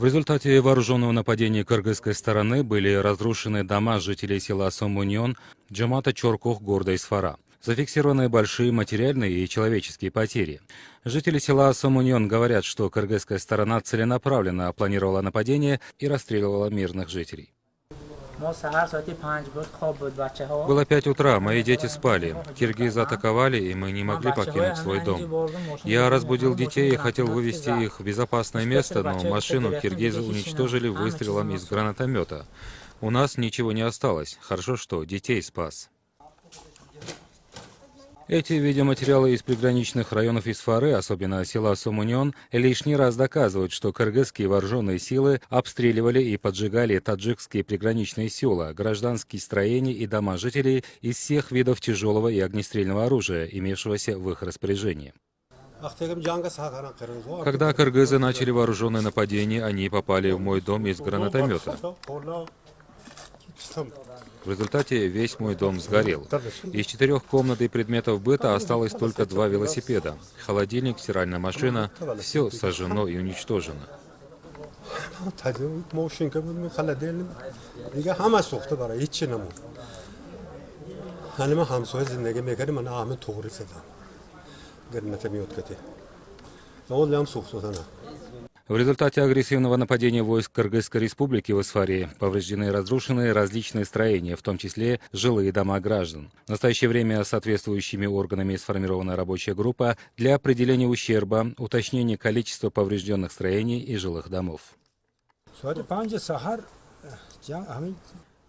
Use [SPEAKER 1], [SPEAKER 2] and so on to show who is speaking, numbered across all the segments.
[SPEAKER 1] В результате вооруженного нападения кыргызской стороны были разрушены дома жителей села Сомуньон, Джамата Чоркох города Исфара. Зафиксированы большие материальные и человеческие потери. Жители села Сомуньон говорят, что кыргызская сторона целенаправленно планировала нападение и расстреливала мирных жителей. Было 5 утра, мои дети спали. Киргизы атаковали, и мы не могли покинуть свой дом. Я разбудил детей и хотел вывести их в безопасное место, но машину киргизы уничтожили выстрелом из гранатомета. У нас ничего не осталось. Хорошо, что детей спас. Эти видеоматериалы из приграничных районов Исфары, особенно села Сомуньон, лишний раз доказывают, что кыргызские вооруженные силы обстреливали и поджигали таджикские приграничные села, гражданские строения и дома жителей из всех видов тяжелого и огнестрельного оружия, имевшегося в их распоряжении. Когда кыргызы начали вооруженное нападение, они попали в мой дом из гранатомета. В результате весь мой дом сгорел. Из 4 комнат и предметов быта осталось только 2 велосипеда. Холодильник, стиральная машина – все сожжено и уничтожено. В результате агрессивного нападения войск Кыргызской республики в Исфаре повреждены и разрушены различные строения, в том числе жилые дома граждан. В настоящее время соответствующими органами сформирована рабочая группа для определения ущерба, уточнения количества поврежденных строений и жилых домов.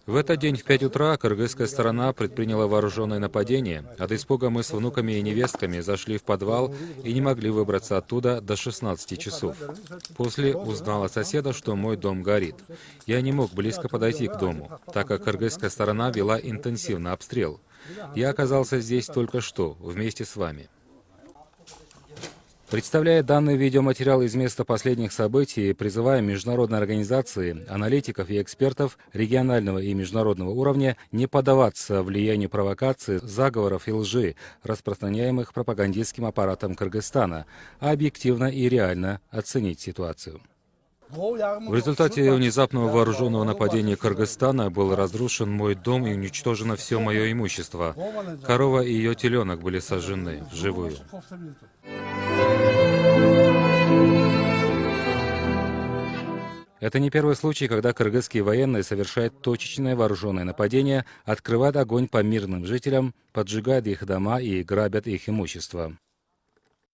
[SPEAKER 1] В этот день в 5 утра кыргызская сторона предприняла вооруженное нападение. От испуга мы с внуками и невестками зашли в подвал и не могли выбраться оттуда до 16 часов. После узнал от соседа, что мой дом горит. Я не мог близко подойти к дому, так как кыргызская сторона вела интенсивный обстрел. Я оказался здесь только что, вместе с вами. Представляя данный видеоматериал из места последних событий, призываем международные организации, аналитиков и экспертов регионального и международного уровня не поддаваться влиянию провокаций, заговоров и лжи, распространяемых пропагандистским аппаратом Кыргызстана, а объективно и реально оценить ситуацию. В результате внезапного вооруженного нападения Кыргызстана был разрушен мой дом и уничтожено все мое имущество. Корова и ее теленок были сожжены вживую. Это не первый случай, когда кыргызские военные совершают точечное вооруженное нападение, открывают огонь по мирным жителям, поджигают их дома и грабят их имущество.